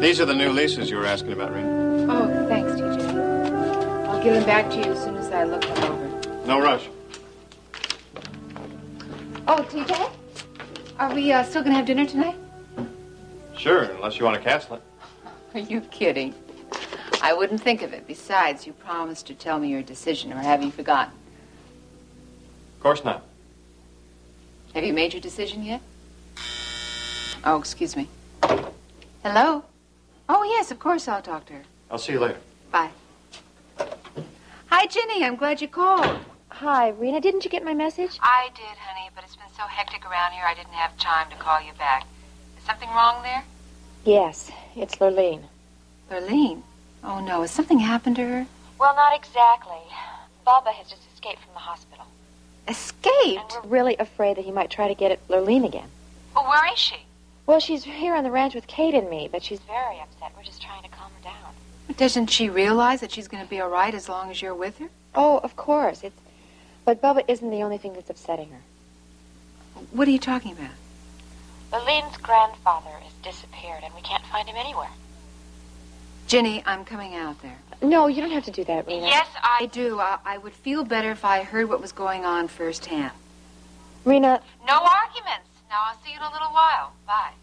These are the new leases you were asking about, Rena. Oh, thanks, TJ. I'll give them back to you as soon as I look them over. No rush. Oh, TJ? Are we still going to have dinner tonight? Sure, unless you want to cancel it. Are you kidding? I wouldn't think of it. Besides, you promised to tell me your decision, or have you forgotten? Of course not. Have you made your decision yet? Oh, excuse me. Hello? Oh, yes, of course I'll talk to her. I'll see you later. Bye. Hi, Ginny. I'm glad you called. Hi, Rena. Didn't you get my message? I did, honey, but it's been so hectic around here I didn't have time to call you back. Is something wrong there? Yes, it's Lurleen. Lurleen? Oh, no. Has something happened to her? Well, not exactly. Bubba has just escaped from the hospital. Escaped? And we're really afraid that he might try to get at Lurleen again. Well, where is she? Well, she's here on the ranch with Kate and me, but she's very upset. We're just trying to calm her down. Doesn't she realize that she's going to be all right as long as you're with her? Oh, of course. But Bubba isn't the only thing that's upsetting her. What are you talking about? Lurleen's grandfather has disappeared, and we can't find him anywhere. Ginny, I'm coming out there. No, you don't have to do that, Rena. Yes, I do. I would feel better if I heard what was going on firsthand. Rena... No arguments. Now, I'll see you in a little while. Bye.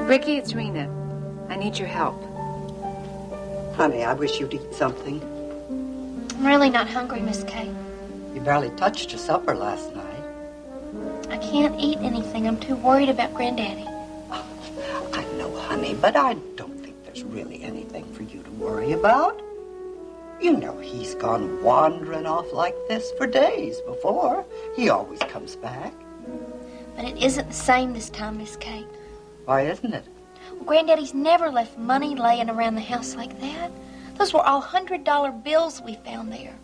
Ricky, it's Rena. I need your help. Honey, I wish you'd eat something. I'm really not hungry, Miss Kate. You barely touched your supper last night. I can't eat anything. I'm too worried about Granddaddy. I know, honey, but I don't think there's really anything for you to worry about. You know he's gone wandering off like this for days before. He always comes back. But it isn't the same this time, Miss Kate. Why isn't it? Well, Granddaddy's never left money laying around the house like that. Those were all $100 bills we found there.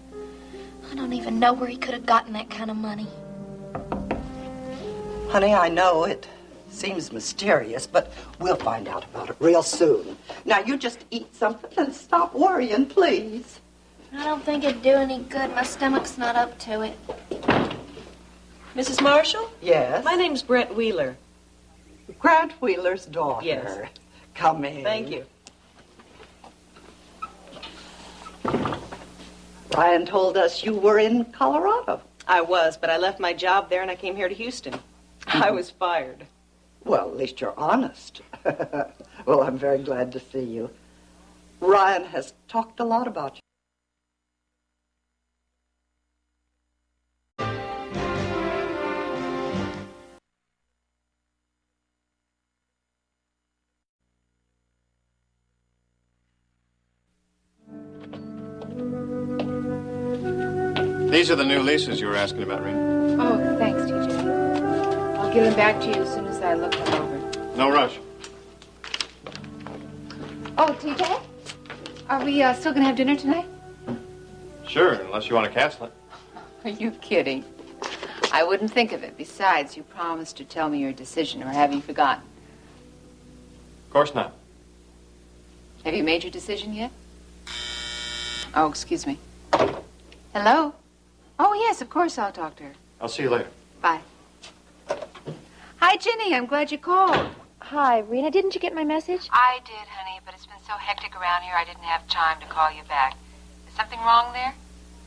I don't even know where he could have gotten that kind of money. Honey, I know it seems mysterious, but we'll find out about it real soon. Now, you just eat something and stop worrying, please. I don't think it'd do any good. My stomach's not up to it. Mrs. Marshall? Yes? My name's Brent Wheeler. Grant Wheeler's daughter. Yes. Come in. Thank you. Brian told us you were in Colorado. I was, but I left my job there and I came here to Houston. I was fired. Well, at least you're honest. Well, I'm very glad to see you. Ryan has talked a lot about you. These are the new leases you were asking about, Rena. Oh, thanks, TJ. I'll give them back to you as soon as I look them over. No rush. Oh, TJ? Are we still going to have dinner tonight? Sure, unless you want to cancel it. Are you kidding? I wouldn't think of it. Besides, you promised to tell me your decision, or have you forgotten? Of course not. Have you made your decision yet? Oh, excuse me. Hello? Oh, yes, of course I'll talk to her. I'll see you later. Bye. Hi, Ginny. I'm glad you called. Hi, Rena. Didn't you get my message? I did, honey, but it's been so hectic around here I didn't have time to call you back. Is something wrong there?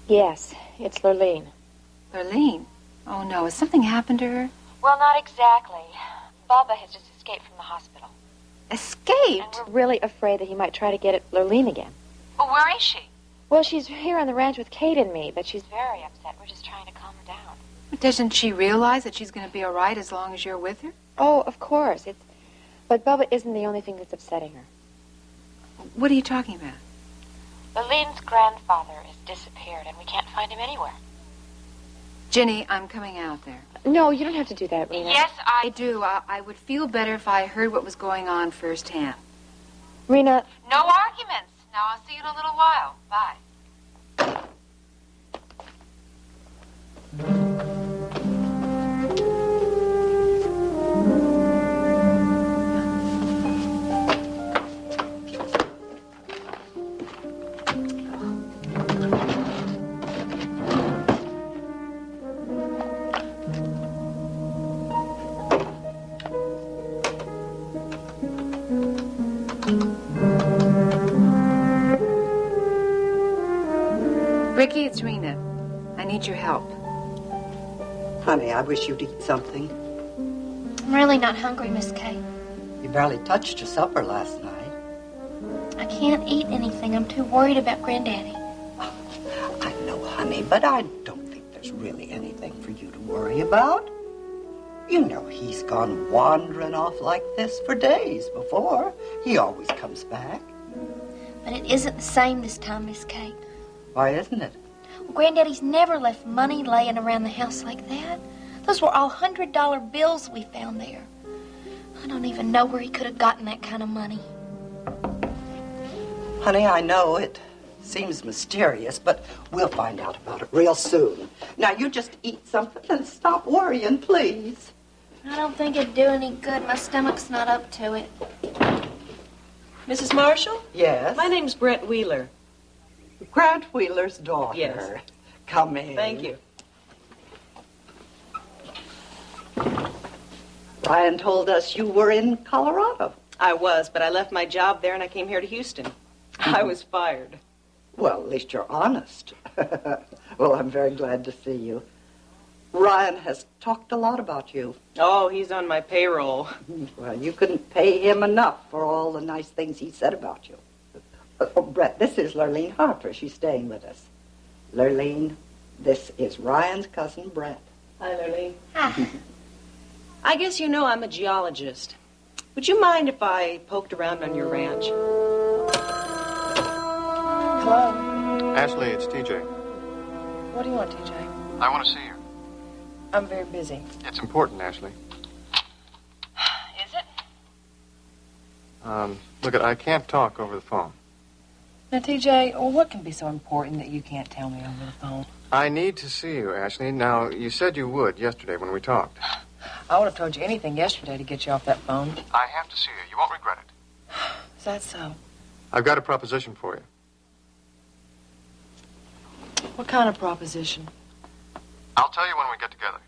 Yes, it's Lurleen. Lurleen? Oh, no. Has something happened to her? Well, not exactly. Bubba has just escaped from the hospital. Escaped? And we're really afraid that he might try to get at Lurleen again. Well, where is she? Well, she's here on the ranch with Kate and me, but she's very upset. We're just trying to calm her down. Doesn't she realize that she's going to be all right as long as you're with her? Oh, of course. But Bubba isn't the only thing that's upsetting her. What are you talking about? Lurleen's grandfather has disappeared, and we can't find him anywhere. Ginny, I'm coming out there. No, you don't have to do that, Rena. Yes, I do. I would feel better if I heard what was going on firsthand. Rena, No arguments. Now, I'll see you in a little while. Bye. Ricky, it's Rena. I need your help. Honey, I wish you'd eat something. I'm really not hungry, Miss Kate. You barely touched your supper last night. I can't eat anything. I'm too worried about Granddaddy. I know, honey, but I don't think there's really anything for you to worry about. You know he's gone wandering off like this for days before. He always comes back. But it isn't the same this time, Miss Kate. Why isn't it? Well, Granddaddy's never left money laying around the house like that. Those were all $100 bills we found there. I don't even know where he could have gotten that kind of money. Honey, I know it seems mysterious, but we'll find out about it real soon. Now, you just eat something and stop worrying, please. I don't think it'd do any good. My stomach's not up to it. Mrs. Marshall? Yes? My name's Brent Wheeler. Grant Wheeler's daughter. Yes. Come in. Thank you. Ryan told us you were in Colorado. I was, but I left my job there and I came here to Houston. I was fired. Well, at least you're honest. Well, I'm very glad to see you. Ryan has talked a lot about you. Oh, he's on my payroll. Well, you couldn't pay him enough for all the nice things he said about you. Oh, Brett, this is Lurleen Harper. She's staying with us. Lurleen, this is Ryan's cousin, Brett. Hi, Lurleen. Hi. I guess you know I'm a geologist. Would you mind if I poked around on your ranch? Hello. Ashley, it's TJ. What do you want, TJ? I want to see you. I'm very busy. It's important, Ashley. Is it? Look, I can't talk over the phone. Now, TJ, what can be so important that you can't tell me over the phone? I need to see you, Ashley. Now, you said you would yesterday when we talked. I would have told you anything yesterday to get you off that phone. I have to see you. You won't regret it. Is that so? I've got a proposition for you. What kind of proposition? I'll tell you when we get together.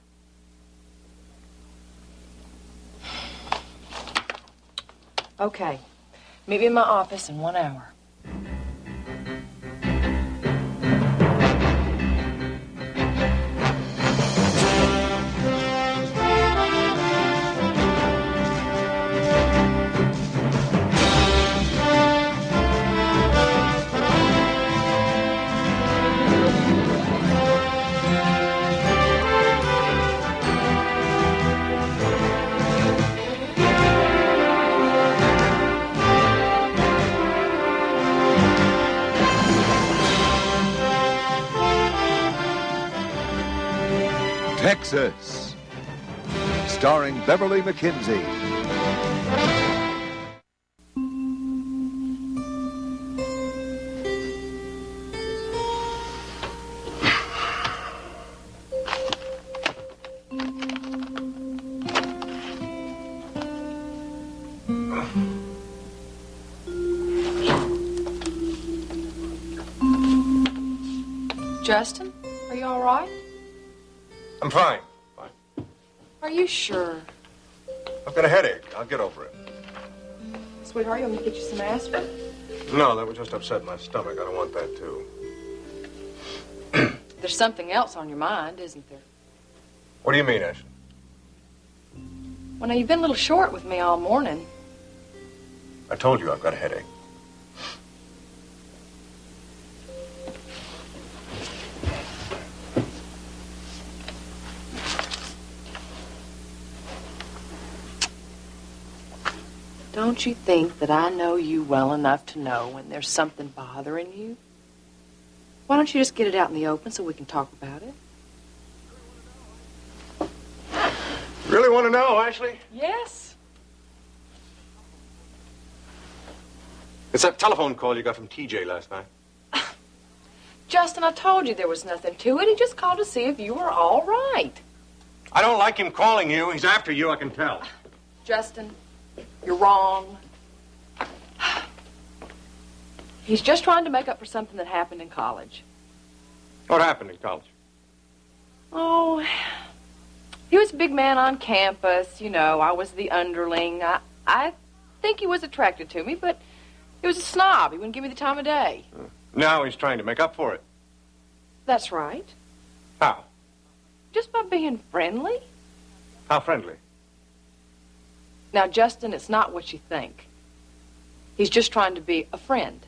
Okay. Meet me in my office in 1 hour. Texas, starring Beverly McKinsey. Justin, are you all right? I'm fine. Are you sure? I've got a headache. I'll get over it. Sweetheart, you want me to get you some aspirin? No, that would just upset my stomach. I don't want that, too. There's something else on your mind, isn't there? What do you mean, Ashley? Well, now, you've been a little short with me all morning. I told you I've got a headache. Don't you think that I know you well enough to know when there's something bothering you? Why don't you just get it out in the open so we can talk about it? Really want to know, Ashley? Yes. It's that telephone call you got from TJ last night. Justin, I told you there was nothing to it. He just called to see if you were all right. I don't like him calling you. He's after you, I can tell. Justin, you're wrong. He's just trying to make up for something that happened in college. What happened in college? Oh, he was a big man on campus. You know, I was the underling. I think he was attracted to me, but he was a snob. He wouldn't give me the time of day. Now he's trying to make up for it. That's right. How? Just by being friendly. How friendly? Now, Justin, it's not what you think. He's just trying to be a friend.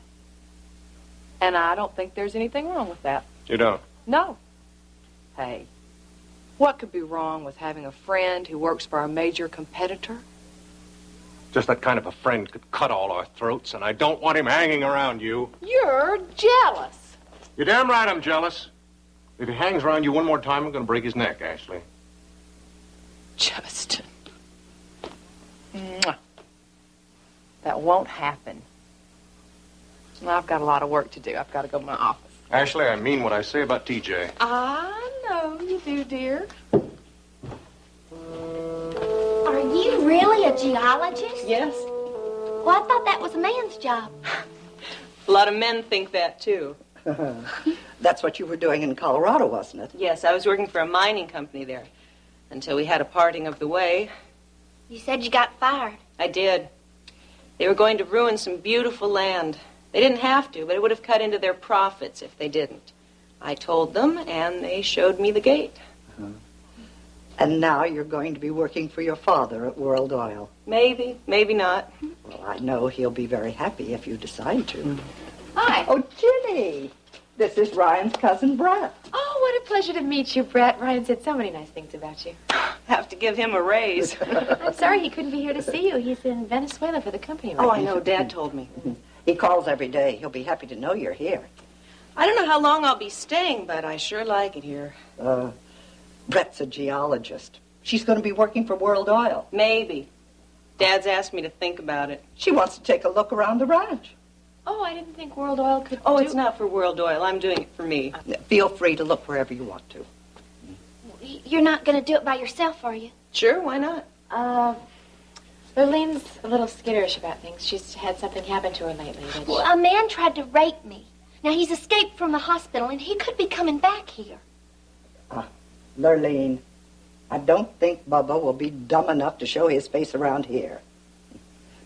And I don't think there's anything wrong with that. You don't? No. Hey, what could be wrong with having a friend who works for a major competitor? Just that kind of a friend could cut all our throats, and I don't want him hanging around you. You're jealous. You're damn right I'm jealous. If he hangs around you one more time, I'm going to break his neck, Ashley. Justin. Mwah. That won't happen. Well, I've got a lot of work to do. I've got to go to my office. Ashley, I mean what I say about TJ. I know you do, dear. Are you really a geologist? Yes. Well, I thought that was a man's job. A lot of men think that, too. That's what you were doing in Colorado, wasn't it? Yes, I was working for a mining company there until we had a parting of the way. You said you got fired. I did. They were going to ruin some beautiful land. They didn't have to, but it would have cut into their profits if they didn't. I told them, and they showed me the gate. And now you're going to be working for your father at World Oil. Maybe, maybe not. Well, I know he'll be very happy if you decide to. Hi. Oh, Ginny! This is Ryan's cousin, Brett. Oh, what a pleasure to meet you, Brett. Ryan said so many nice things about you. Have to give him a raise. I'm sorry he couldn't be here to see you. He's in Venezuela for the company right Oh, now. I know. Dad told me. He calls every day. He'll be happy to know you're here. I don't know how long I'll be staying, but I sure like it here. Brett's a geologist. She's going to be working for World Oil. Maybe. Dad's asked me to think about it. She wants to take a look around the ranch. Oh, I didn't think World Oil could Oh, do... it's not for World Oil. I'm doing it for me. Feel free to look wherever you want to. You're not going to do it by yourself, are you? Sure, why not? Lurlene's a little skitterish about things. She's had something happen to her lately. Well, a man tried to rape me. Now, he's escaped from the hospital, and he could be coming back here. Lurleen, I don't think Bubba will be dumb enough to show his face around here.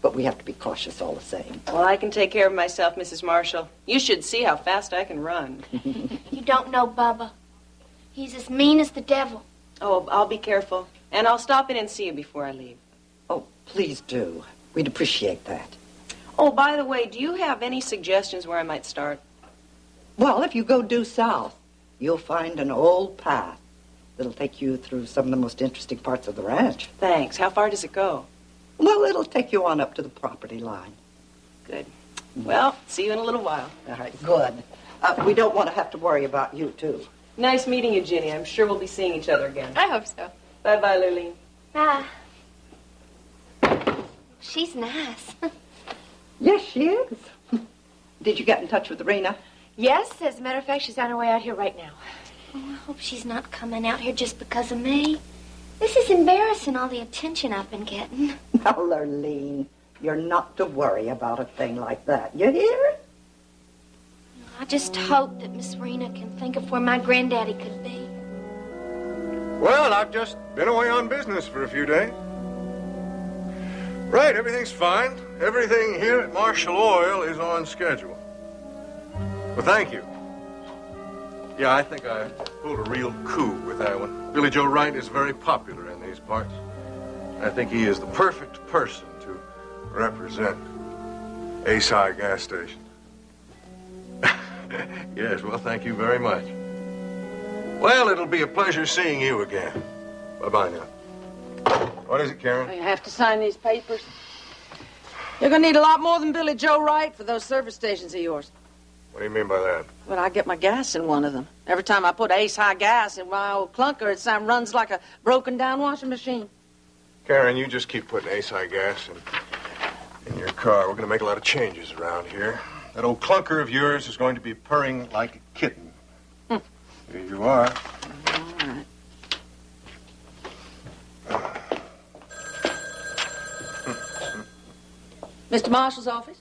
But we have to be cautious all the same. Well, I can take care of myself, Mrs. Marshall. You should see how fast I can run. You don't know Bubba. He's as mean as the devil. Oh, I'll be careful. And I'll stop in and see you before I leave. Oh, please do. We'd appreciate that. Oh, by the way, do you have any suggestions where I might start? Well, if you go due south, you'll find an old path that'll take you through some of the most interesting parts of the ranch. Thanks. How far does it go? Well, it'll take you on up to the property line. Good. Well, see you in a little while. All right, good. We don't want to have to worry about you, too. Nice meeting you, Ginny. I'm sure we'll be seeing each other again. I hope so. Bye-bye, Lurleen. Bye. She's nice. Yes, she is. Did you get in touch with Rena? Yes, as a matter of fact, she's on her way out here right now. Oh, I hope she's not coming out here just because of me. This is embarrassing, all the attention I've been getting. Now, Lurleen, you're not to worry about a thing like that. You hear? I just hope that Miss Rena can think of where my granddaddy could be. Well, I've just been away on business for a few days. Right, everything's fine. Everything here at Marshall Oil is on schedule. Well, thank you. Yeah, I think I pulled a real coup with that one. Billy Joe Wright is very popular in these parts. I think he is the perfect person to represent Ace High gas station. Yes, well, thank you very much. Well, it'll be a pleasure seeing you again. Bye-bye now. What is it, Karen? You have to sign these papers. You're going to need a lot more than Billy Joe Wright for those service stations of yours. What do you mean by that? Well, I get my gas in one of them. Every time I put Ace High gas in my old clunker, it runs like a broken-down washing machine. Karen, you just keep putting Ace High gas in in your car. We're going to make a lot of changes around here. That old clunker of yours is going to be purring like a kitten. Here you are. All right. Mr. Marshall's office?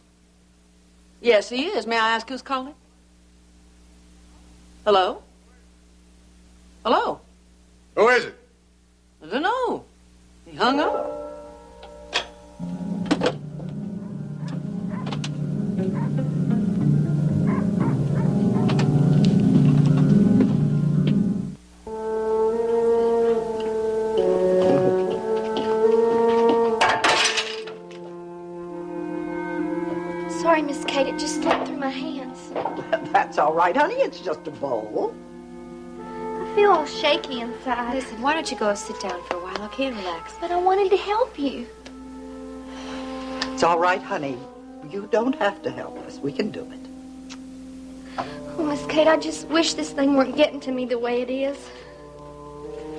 Yes, he is. May I ask who's calling? Hello? Hello? Who is it? I don't know. He hung up. Sorry, Miss Kate, it just slipped through my hands. That's all right, honey. It's just a bowl. I feel all shaky inside. Listen, why don't you go sit down for a while, okay? Relax. But I wanted to help you. It's all right, honey. You don't have to help us. We can do it. Oh, Miss Kate, I just wish this thing weren't getting to me the way it is.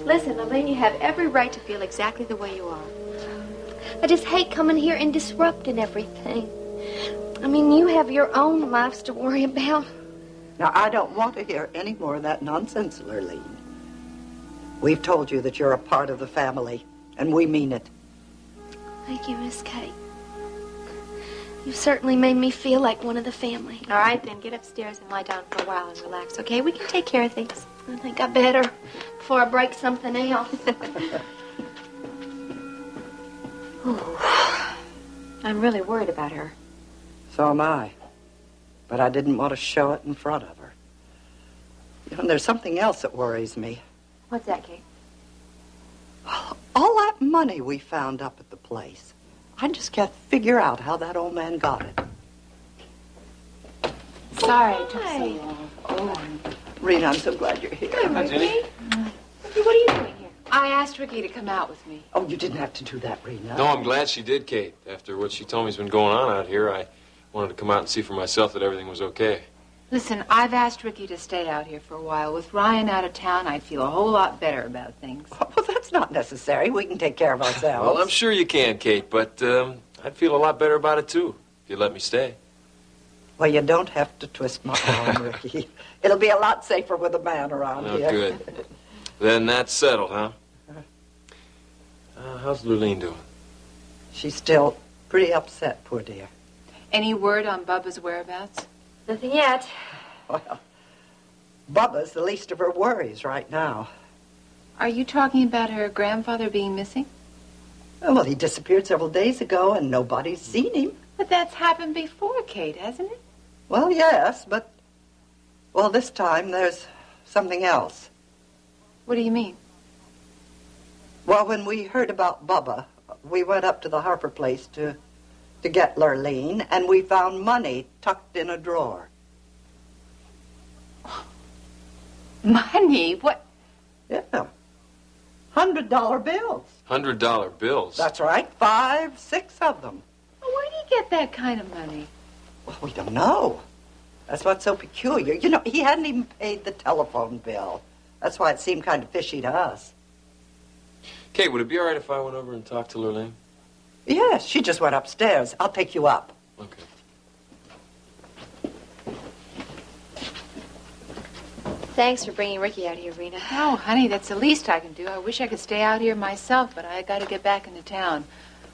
Listen, Lillian, you have every right to feel exactly the way you are. I just hate coming here and disrupting everything. I mean, you have your own lives to worry about. Now, I don't want to hear any more of that nonsense, Lurleen. We've told you that you're a part of the family, and we mean it. Thank you, Miss Kate. You've certainly made me feel like one of the family. All right, then, get upstairs and lie down for a while and relax, okay? We can take care of things. I think I better before I break something else. I'm really worried about her. So am I. But I didn't want to show it in front of her. You know, there's something else that worries me. What's that, Kate? All that money we found up at the place. I just can't figure out how that old man got it. Sorry, it took so long. Oh, Rena, I'm so glad you're here. Hi, Ricky. Ricky, what are you doing here? I asked Ricky to come out with me. Oh, you didn't have to do that, Rena. No, I'm glad she did, Kate. After what she told me's been going on out here, I wanted to come out and see for myself that everything was okay. Listen, I've asked Ricky to stay out here for a while. With Ryan out of town, I'd feel a whole lot better about things. Well, that's not necessary. We can take care of ourselves. Well, I'm sure you can, Kate, but I'd feel a lot better about it, too, if you'd let me stay. Well, you don't have to twist my arm, Ricky. It'll be a lot safer with a man around Oh, here. good. Then that's settled, huh? How's Lurleen doing? She's still pretty upset, poor dear. Any word on Bubba's whereabouts? Nothing yet. Well, Bubba's the least of her worries right now. Are you talking about her grandfather being missing? Well, he disappeared several days ago, and nobody's seen him. But that's happened before, Kate, hasn't it? Well, yes, but... Well, this time there's something else. What do you mean? Well, when we heard about Bubba, we went up to the Harper place to get Lurleen, and we found money tucked in a drawer. Money? What? Yeah. $100 bills. $100 bills? That's right. 5, 6 of them. Where do you get that kind of money? Well, we don't know. That's what's so peculiar. You know, he hadn't even paid the telephone bill. That's why it seemed kind of fishy to us. Kate, would it be all right if I went over and talked to Lurleen? Yes, she just went upstairs. I'll take you up. Okay. Thanks for bringing Ricky out here, Rena. No, honey, that's the least I can do. I wish I could stay out here myself, but I got to get back into town.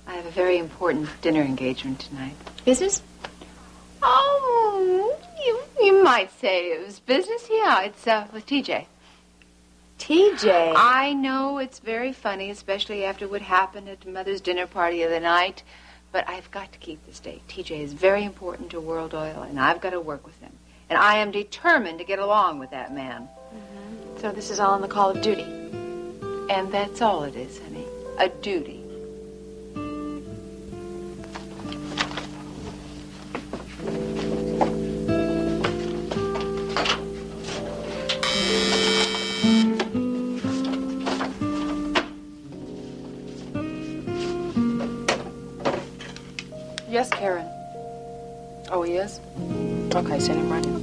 I have a very important dinner engagement tonight. Business? Oh, you might say it was business. Yeah, it's with TJ. TJ? I know it's very funny, especially after what happened at Mother's dinner party the other night, but I've got to keep this date. TJ is very important to World Oil, and I've got to work with him. And I am determined to get along with that man. Mm-hmm. So this is all on the call of duty. And that's all it is, honey. A duty. Yes, Karen. Oh, he is? Okay, send him right in.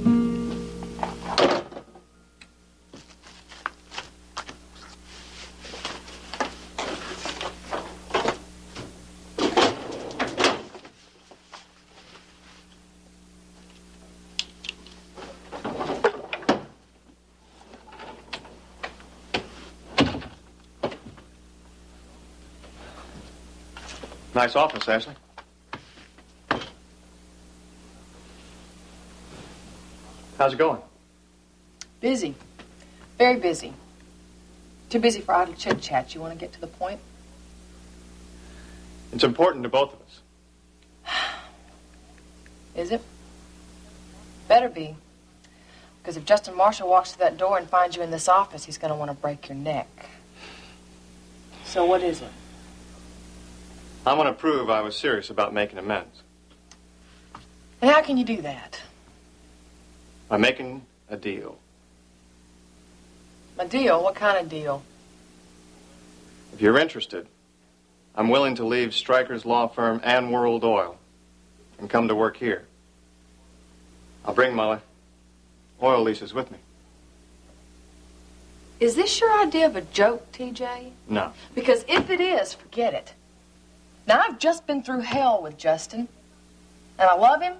Nice office, Ashley. How's it going? Busy. Very busy. Too busy for idle chit-chat. You want to get to the point? It's important to both of us. Is it? Better be. Because if Justin Marshall walks through that door and finds you in this office, he's going to want to break your neck. So what is it? I want to prove I was serious about making amends. And how can you do that? By making a deal. A deal? What kind of deal? If you're interested, I'm willing to leave Stryker's law firm and World Oil and come to work here. I'll bring my oil leases with me. Is this your idea of a joke, TJ? No. Because if it is, forget it. Now, I've just been through hell with Justin, and I love him,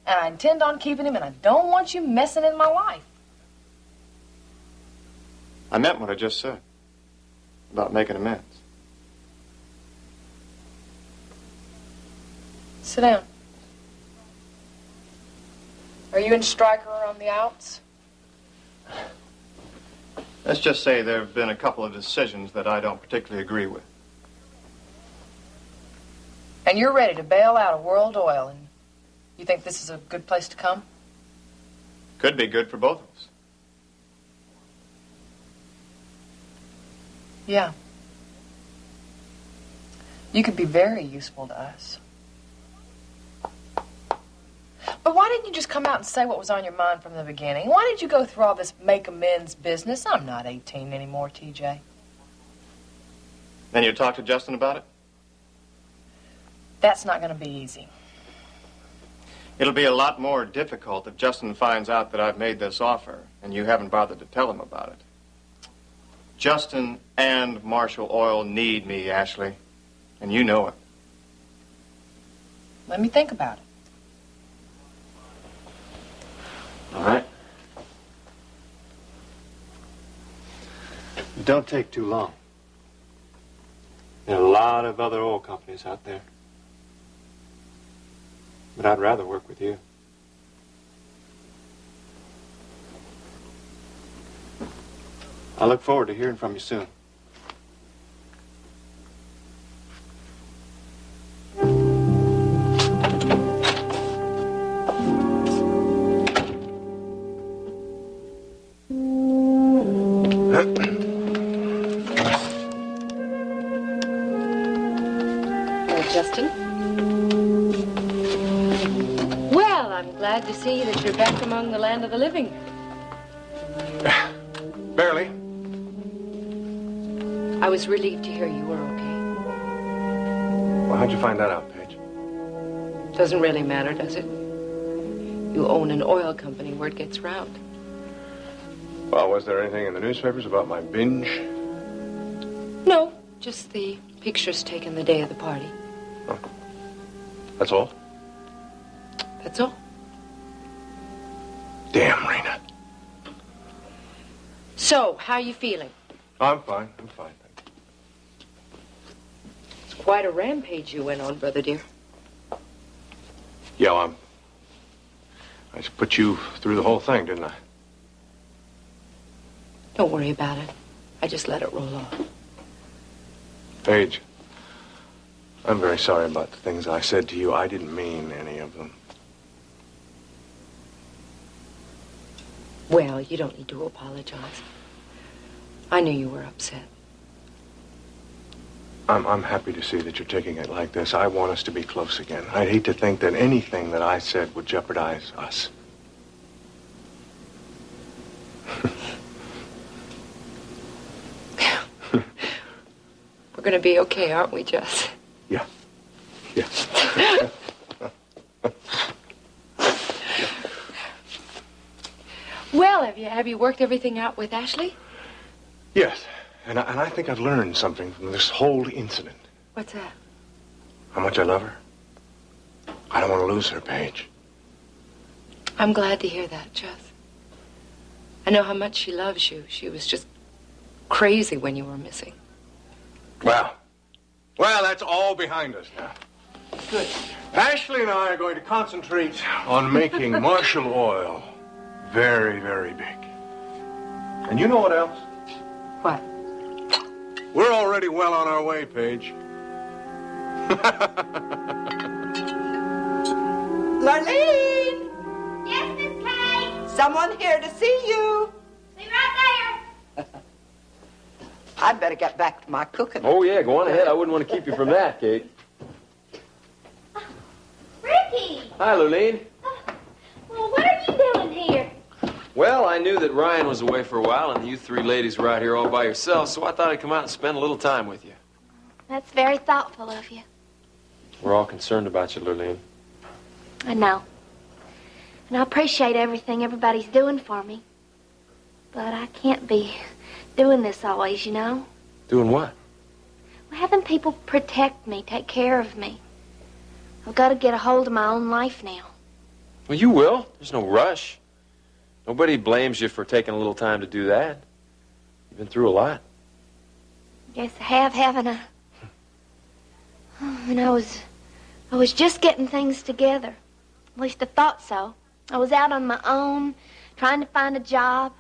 and I intend on keeping him, and I don't want you messing in my life. I meant what I just said about making amends. Sit down. Are you and Stryker on the outs? Let's just say there have been a couple of decisions that I don't particularly agree with. And you're ready to bail out of World Oil, and you think this is a good place to come? Could be good for both of us. Yeah. You could be very useful to us. But why didn't you just come out and say what was on your mind from the beginning? Why did you go through all this make amends business? I'm not 18 anymore, TJ. Then you talk to Justin about it? That's not going to be easy. It'll be a lot more difficult if Justin finds out that I've made this offer and you haven't bothered to tell him about it. Justin and Marshall Oil need me, Ashley, and you know it. Let me think about it. All right. Don't take too long. There are a lot of other oil companies out there. But I'd rather work with you. I look forward to hearing from you soon. Justin? Well, I'm glad to see that you're back among the land of the living. Barely. I was relieved to hear you were okay. Well, how'd you find that out, Paige? Doesn't really matter, does it? You own an oil company, word gets round. Well, was there anything in the newspapers about my binge? No, just the pictures taken the day of the party. Oh. That's all? That's all. Damn, Rena. So, how are you feeling? I'm fine. I'm fine. It's quite a rampage you went on, brother dear. Yeah, well, I just put you through the whole thing, didn't I? Don't worry about it. I just let it roll off. Paige, I'm very sorry about the things I said to you. I didn't mean any of them. Well, you don't need to apologize. I knew you were upset. I'm happy to see that you're taking it like this. I want us to be close again. I'd hate to think that anything that I said would jeopardize us. We're going to be okay, aren't we, Jess? Yeah. Yeah. Well, have you worked everything out with Ashley? Yes. And I think I've learned something from this whole incident. What's that? How much I love her. I don't want to lose her, Paige. I'm glad to hear that, Jess. I know how much she loves you. She was just crazy when you were missing. Well, Well, that's all behind us now. Good. Ashley and I are going to concentrate on making Marshall Oil very, very big. And you know what else? What? We're already well on our way, Paige. Marlene! Yes, Miss Kay. Someone here to see you. Be right there. I'd better get back to my cooking. Oh, yeah, go on ahead. I wouldn't want to keep you from that, Kate. Ricky! Hi, Lurleen. Well, what are you doing here? Well, I knew that Ryan was away for a while, and you three ladies were out here all by yourselves, so I thought I'd come out and spend a little time with you. That's very thoughtful of you. We're all concerned about you, Lurleen. I know. And I appreciate everything everybody's doing for me. But I can't be doing this always, you know? Doing what? Well, having people protect me, take care of me. I've got to get a hold of my own life now. Well, you will. There's no rush. Nobody blames you for taking a little time to do that. You've been through a lot. Yes, I have, haven't I? And I was just getting things together. At least I thought so. I was out on my own, trying to find a job.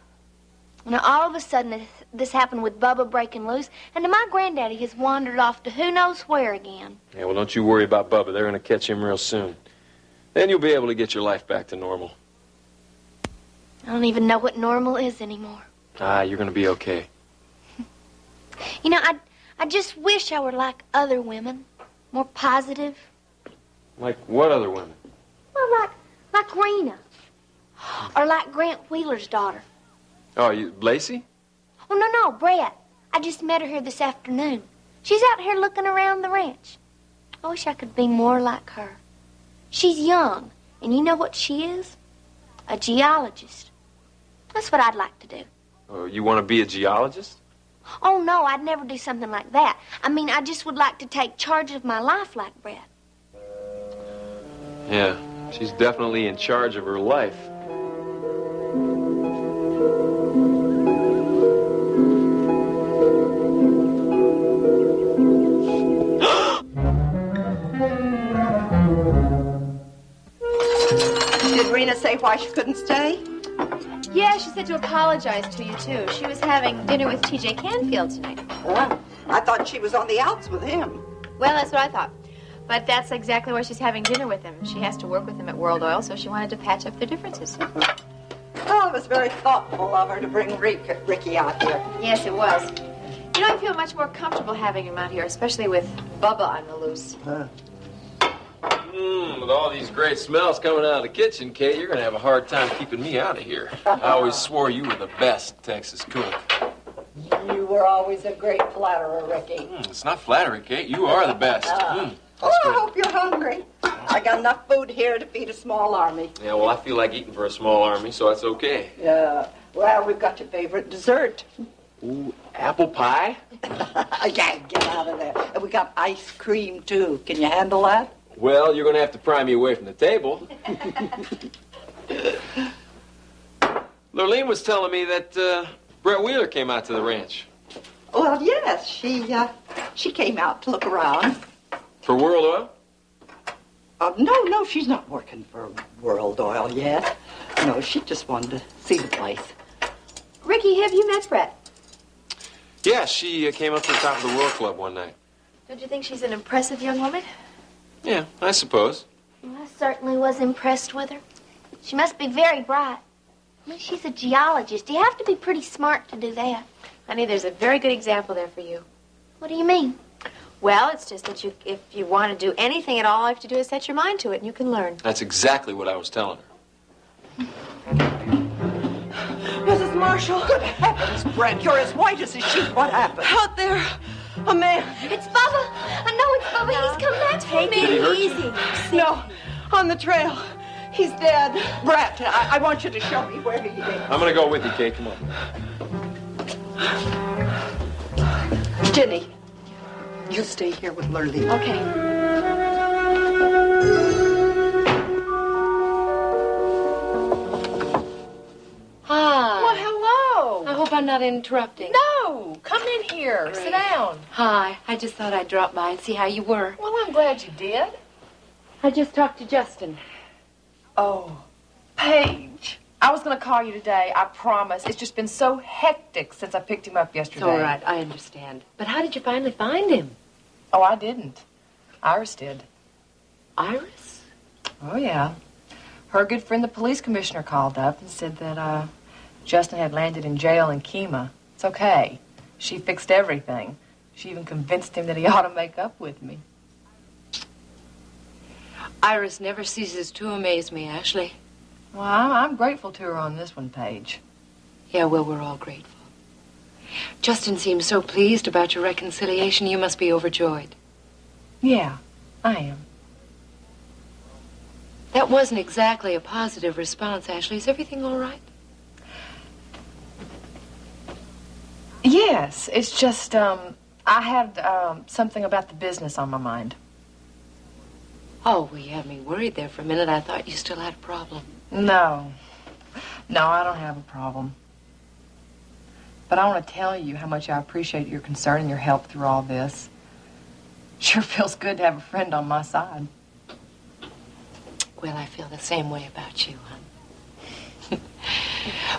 And all of a sudden, this happened with Bubba breaking loose, and my granddaddy has wandered off to who knows where again. Yeah, well, don't you worry about Bubba. They're going to catch him real soon. Then you'll be able to get your life back to normal. I don't even know what normal is anymore. Ah, you're going to be okay. You know, I just wish I were like other women, more positive. Like what other women? Well, like Rena, or like Grant Wheeler's daughter. Oh, you, Lacey? Oh, no, Brett. I just met her here this afternoon. She's out here looking around the ranch. I wish I could be more like her. She's young, and you know what she is? A geologist. That's what I'd like to do. Oh, you want to be a geologist? Oh, no, I'd never do something like that. I mean, I just would like to take charge of my life like Brett. Yeah, she's definitely in charge of her life. Did Rena say why she couldn't stay? Yeah, she said to apologize to you, too. She was having dinner with T.J. Canfield tonight. Oh, I thought she was on the outs with him. Well, that's what I thought. But that's exactly why she's having dinner with him. She has to work with him at World Oil, so she wanted to patch up their differences. Well, it was very thoughtful of her to bring Ricky out here. Yes, it was. You know, I feel much more comfortable having him out here, especially with Bubba on the loose. With all these great smells coming out of the kitchen, Kate, you're going to have a hard time keeping me out of here. I always swore you were the best Texas cook. You were always a great flatterer, Ricky. It's not flattery, Kate. You are the best. Oh, I hope you're hungry. I got enough food here to feed a small army. Yeah, well, I feel like eating for a small army, so that's okay. Yeah. Well, we've got your favorite dessert. Ooh, apple pie? Yeah, get out of there. And we got ice cream, too. Can you handle that? Well, you're going to have to pry me away from the table. Lurleen was telling me that Brett Wheeler came out to the ranch. Well, yes, she came out to look around. For World Oil? No, she's not working for World Oil yet. No, she just wanted to see the place. Ricky, have you met Brett? Yeah, she came up to the top of the World Club one night. Don't you think she's an impressive young woman? Yeah, I suppose. Well, I certainly was impressed with her. She must be very bright. I mean, she's a geologist. You have to be pretty smart to do that. Honey, there's a very good example there for you. What do you mean? Well, it's just that if you want to do anything at all, all you have to do is set your mind to it, and you can learn. That's exactly what I was telling her. Mrs. Marshall. Good heavens, Brent, you're as white as a sheet. What happened? Out there, a man. It's Bubba. I know it's Bubba. He's come back for me. Did he hurt you? No, on the trail. He's dead. Brett, I want you to show me where he is. I'm going to go with you, Kate. Come on. Jenny, you stay here with Lurleen. Okay. Hi. Well, hello. I hope I'm not interrupting. No, come in here. Sit down. Hi. I just thought I'd drop by and see how you were. Well, I'm glad you did. I just talked to Justin. Oh, Paige. I was going to call you today, I promise. It's just been so hectic since I picked him up yesterday. It's all right. I understand. But how did you finally find him? Oh, I didn't. Iris did. Iris? Oh, yeah. Her good friend, the police commissioner, called up and said that, Justin had landed in jail in Kemah. It's okay. She fixed everything. She even convinced him that he ought to make up with me. Iris never ceases to amaze me, Ashley. Well, I'm grateful to her on this one, Paige. Yeah, well, we're all grateful. Justin seems so pleased about your reconciliation. You must be overjoyed. Yeah, I am. That wasn't exactly a positive response, Ashley. Is everything all right? Yes, it's just, I had, something about the business on my mind. Oh, well, you had me worried there for a minute. I thought you still had a problem. No. No, I don't have a problem. But I want to tell you how much I appreciate your concern and your help through all this. Sure feels good to have a friend on my side. Well, I feel the same way about you, hon.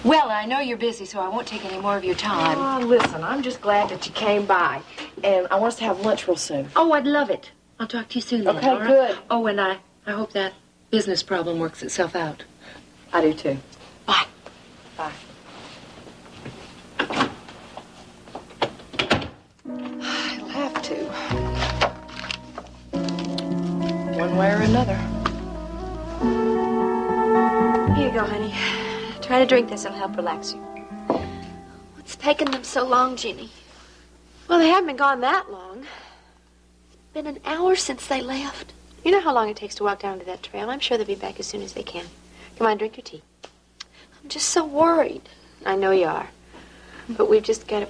Well, I know you're busy, so I won't take any more of your time. Oh, listen, I'm just glad that you came by. And I want us to have lunch real soon. Oh, I'd love it. I'll talk to you soon then, Okay, all right? good. Oh, and I hope that business problem works itself out. I do, too. Bye. Bye. I'll have to. One way or another. Here you go, honey. Try to drink this. It'll help relax you. What's taking them so long, Jenny? Well, they haven't been gone that long. It's been an hour since they left. You know how long it takes to walk down to that trail. I'm sure they'll be back as soon as they can. Come on, drink your tea. I'm just so worried. I know you are. But we've just got to...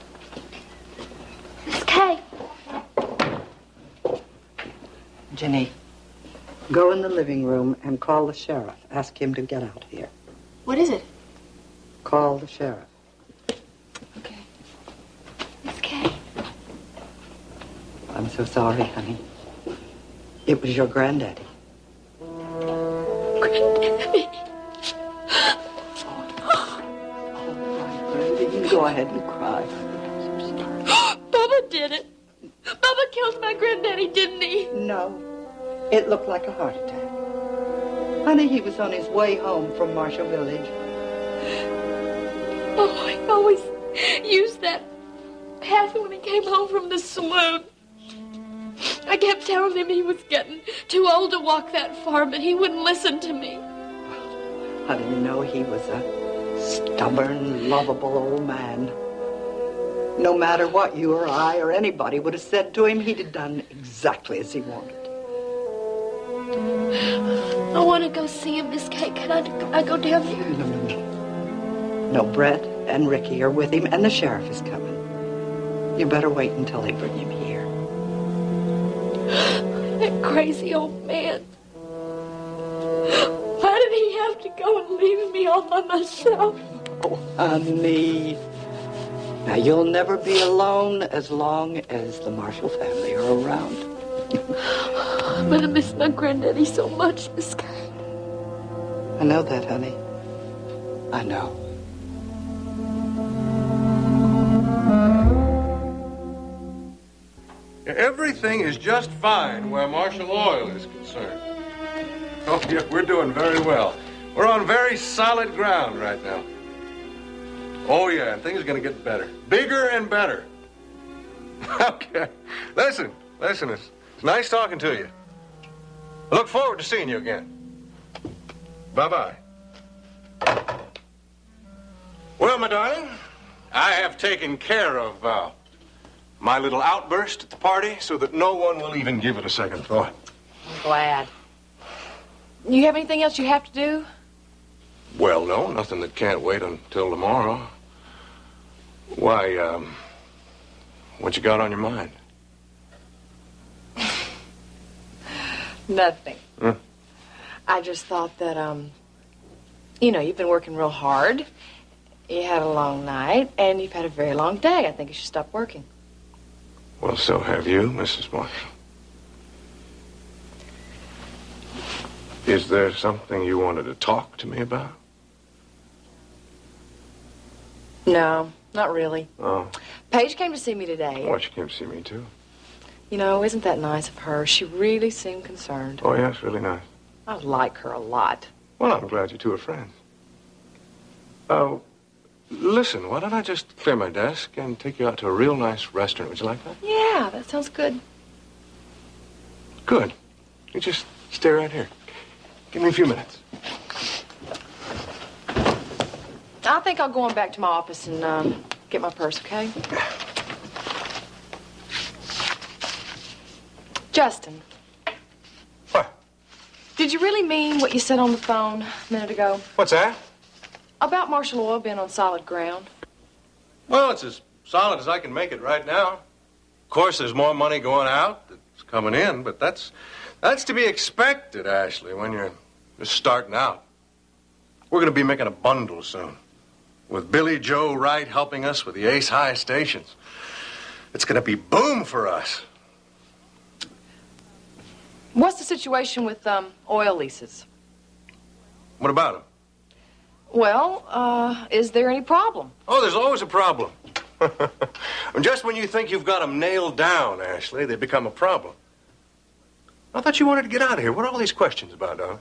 Miss Kay. Jenny, go in the living room and call the sheriff. Ask him to get out here. What is it? Call the sheriff. Okay. Miss Kay. I'm so sorry, honey. It was your granddaddy. Granddaddy. You can go ahead and cry. Bubba did it. Bubba killed my granddaddy, didn't he? No. It looked like a heart attack. Honey, he was on his way home from Marshall Village. Oh, he always used that path when he came home from the saloon. I kept telling him he was getting too old to walk that far, but he wouldn't listen to me. Honey, you know he was a stubborn, lovable old man. No matter what you or I or anybody would have said to him, he'd have done exactly as he wanted. I want to go see him, Miss Kay. Can I go down there? No, Brett and Ricky are with him, and the sheriff is coming. You better wait until they bring him here. That crazy old man. Why did he have to go and leave me all by myself? Oh, honey. Now, you'll never be alone as long as the Marshall family are around. I'm going to miss my granddaddy so much, Miss Kay. I know that, honey. I know. Everything is just fine where Marshall Oil is concerned. Oh, yeah, we're doing very well. We're on very solid ground right now. Oh, yeah, and things are going to get better. Bigger and better. Okay. Listen, it's nice talking to you. I look forward to seeing you again. Bye-bye. Well, my darling, I have taken care of my little outburst at the party so that no one will even give it a second thought. I'm glad. You have anything else you have to do? Well, no, nothing that can't wait until tomorrow. Why, what you got on your mind? Nothing. Hmm? I just thought that, you know, you've been working real hard. You had a long night, and you've had a very long day. I think you should stop working. Well, so have you, Mrs. Marshall. Is there something you wanted to talk to me about? No, not really. Oh. Paige came to see me today. Well, she came to see me, too. You know, isn't that nice of her? She really seemed concerned. Oh, yes, really nice. I like her a lot. Well, I'm glad you two are friends. Oh, listen, why don't I just clear my desk and take you out to a real nice restaurant? Would you like that? Yeah, that sounds good. Good. You just stay right here. Give me a few minutes. I think I'll go on back to my office and get my purse, okay? Justin. What? Did you really mean what you said on the phone a minute ago? What's that? About Marshall Oil being on solid ground? Well, it's as solid as I can make it right now. Of course, there's more money going out that's coming in, but that's to be expected, Ashley, when you're just starting out. We're going to be making a bundle soon, with Billy Joe Wright helping us with the Ace High stations. It's going to be boom for us. What's the situation with oil leases? What about them? Well, is there any problem? Oh, there's always a problem. Just when you think you've got them nailed down, Ashley, they become a problem. I thought you wanted to get out of here. What are all these questions about, darling?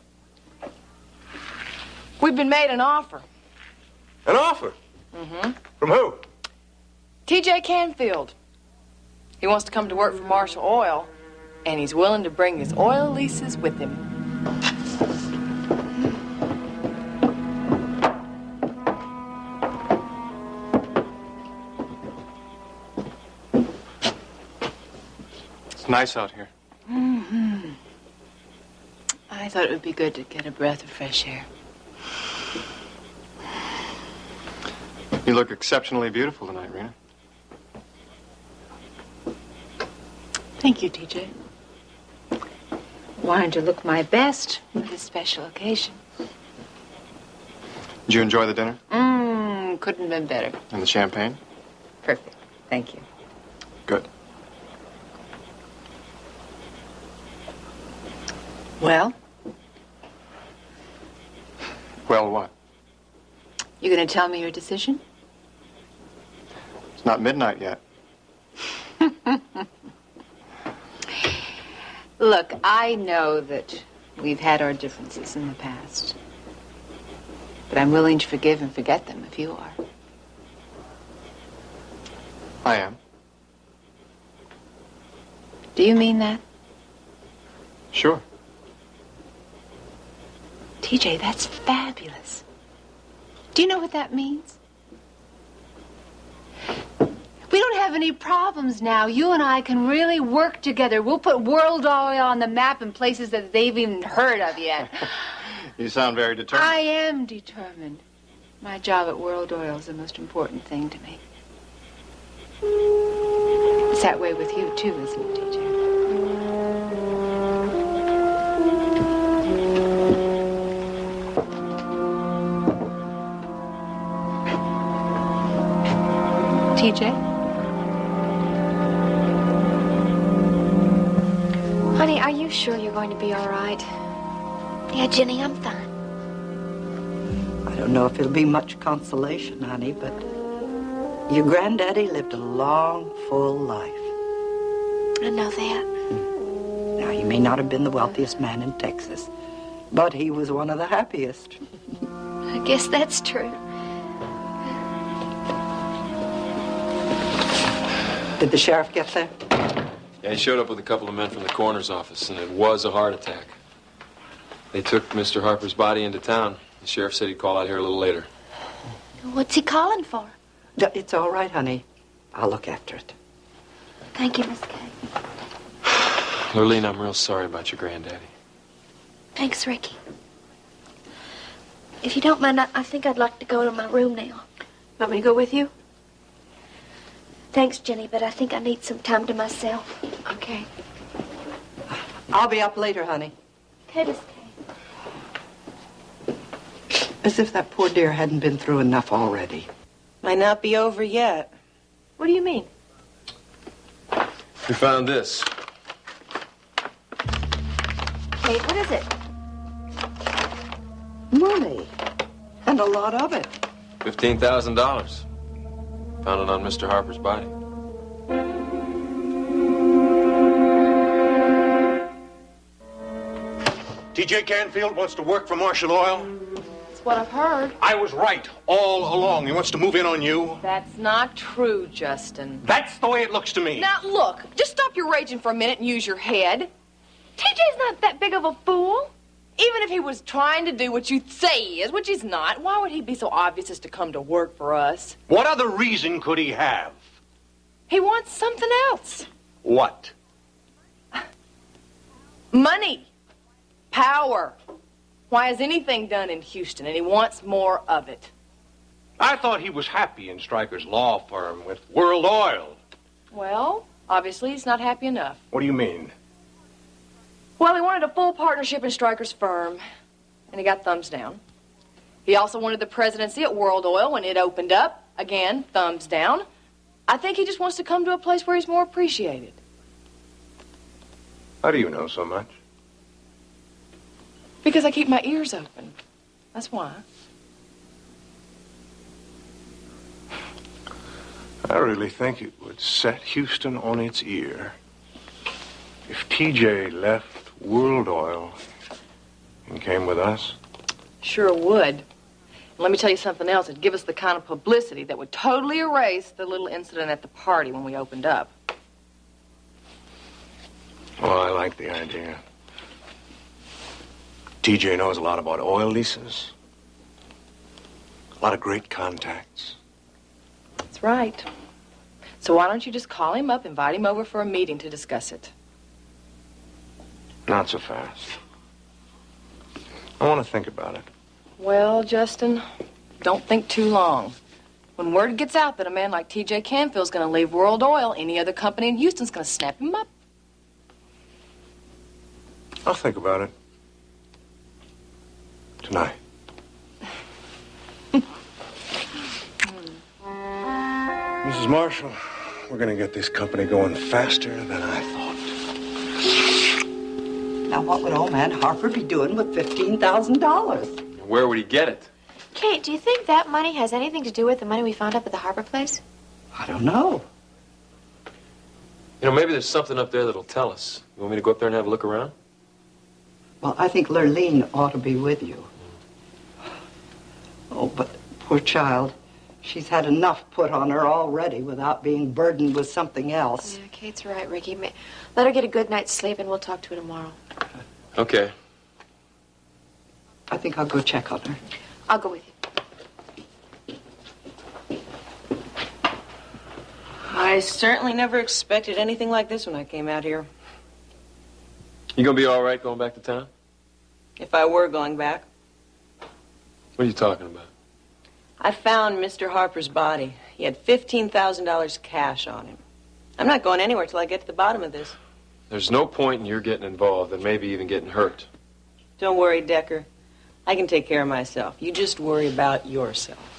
We've been made an offer. An offer? Mm-hmm. From who? T.J. Canfield. He wants to come to work for Marshall Oil, and he's willing to bring his oil leases with him. It's nice out here. Mm-hmm. I thought it would be good to get a breath of fresh air. You look exceptionally beautiful tonight, Rena. Thank you, TJ. Wanted to look my best for this special occasion. Did you enjoy the dinner? Couldn't have been better. And the champagne? Perfect. Thank you. Good. Well? Well, what? You gonna tell me your decision? It's not midnight yet. Look, I know that we've had our differences in the past. But I'm willing to forgive and forget them if you are. I am. Do you mean that? Sure. TJ, that's fabulous. Do you know what that means? We don't have any problems now. You and I can really work together. We'll put World Oil on the map in places that they've even heard of yet. You sound very determined. I am determined. My job at World Oil is the most important thing to me. It's that way with you, too, isn't it, TJ? TJ? Honey, are you sure you're going to be all right? Yeah, Jenny, I'm fine. I don't know if it'll be much consolation, honey, but your granddaddy lived a long, full life. I know that. Now, he may not have been the wealthiest man in Texas, but he was one of the happiest. I guess that's true. Did the sheriff get there? Yeah, he showed up with a couple of men from the coroner's office, and it was a heart attack. They took Mr. Harper's body into town. The sheriff said he'd call out here a little later. What's he calling for? It's all right, honey. I'll look after it. Thank you, Miss Kay. Lurleen, I'm real sorry about your granddaddy. Thanks, Ricky. If you don't mind, I think I'd like to go to my room now. Want me to go with you? Thanks, Jenny, but I think I need some time to myself. Okay. I'll be up later, honey. Okay, Miss As if that poor dear hadn't been through enough already. Might not be over yet. What do you mean? We found this. Kate, what is it? Money. And a lot of it. $15,000. Found it on Mr. Harper's body. T.J. Canfield wants to work for Marshall Oil. That's what I've heard. I was right all along. He wants to move in on you. That's not true, Justin. That's the way it looks to me. Now, look, just stop your raging for a minute and use your head. TJ's not that big of a fool. Even if he was trying to do what you say he is, which he's not, why would he be so obvious as to come to work for us? What other reason could he have? He wants something else. What? Money. Power. Why is anything done in Houston? And he wants more of it. I thought he was happy in Stryker's law firm with World Oil. Well, obviously he's not happy enough. What do you mean? Well, he wanted a full partnership in Stryker's firm, and he got thumbs down. He also wanted the presidency at World Oil when it opened up. Again, thumbs down. I think he just wants to come to a place where he's more appreciated. How do you know so much? Because I keep my ears open. That's why. I really think it would set Houston on its ear if T.J. left World Oil and came with us. Sure would. And let me tell you something else. It'd give us the kind of publicity that would totally erase the little incident at the party when we opened up. Well, I like the idea. T.J. knows a lot about oil leases. A lot of great contacts. That's right. So why don't you just call him up, invite him over for a meeting to discuss it? Not so fast. I want to think about it. Well, Justin, don't think too long. When word gets out that a man like T.J. Canfield's going to leave World Oil, any other company in Houston's going to snap him up. I'll think about it. Tonight. Mrs. Marshall, we're going to get this company going faster than I thought. Now, what would old man Harper be doing with $15,000? Where would he get it? Kate, do you think that money has anything to do with the money we found up at the Harper place? I don't know. You know, maybe there's something up there that'll tell us. You want me to go up there and have a look around? Well, I think Lurleen ought to be with you. Oh, but poor child. She's had enough put on her already without being burdened with something else. Yeah, Kate's right, Ricky. Let her get a good night's sleep and we'll talk to her tomorrow. Okay. I think I'll go check on her. I'll go with you. I certainly never expected anything like this when I came out here. You gonna be all right going back to town? If I were going back. What are you talking about? I found Mr. Harper's body. He had $15,000 cash on him. I'm not going anywhere till I get to the bottom of this. There's no point in your getting involved and maybe even getting hurt. Don't worry, Decker. I can take care of myself. You just worry about yourself.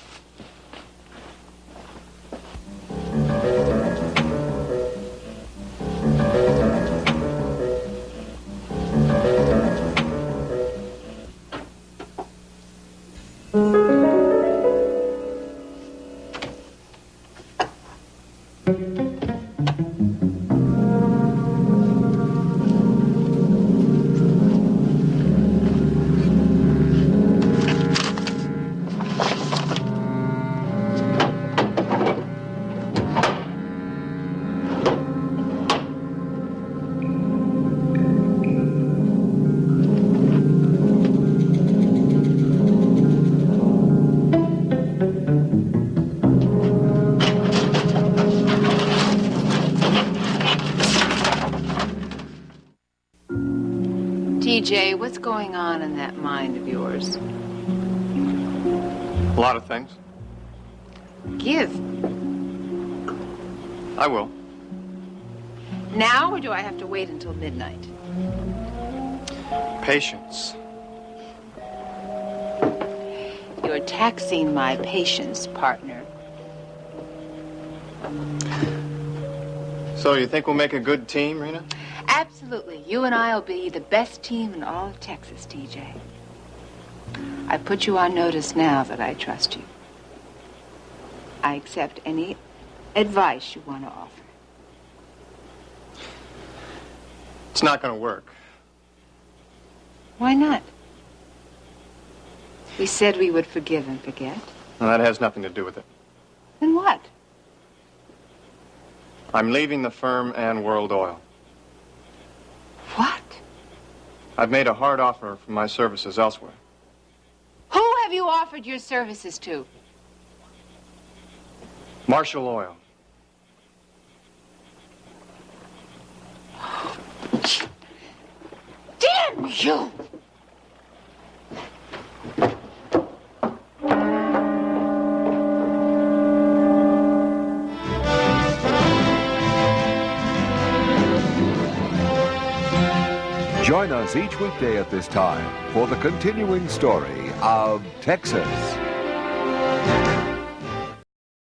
TJ, what's going on in that mind of yours? A lot of things. Give. I will. Now, or do I have to wait until midnight? Patience. You're taxing my patience, partner. So you think we'll make a good team, Rena? Absolutely. You and I will be the best team in all of Texas, TJ. I put you on notice now that I trust you. I accept any advice you want to offer. It's not going to work. Why not? We said we would forgive and forget. And that has nothing to do with it. Then what? I'm leaving the firm and World Oil. What? I've made a hard offer for my services elsewhere. Who have you offered your services to? Marshall Oil. Damn you! Join us each weekday at this time for the continuing story of Texas.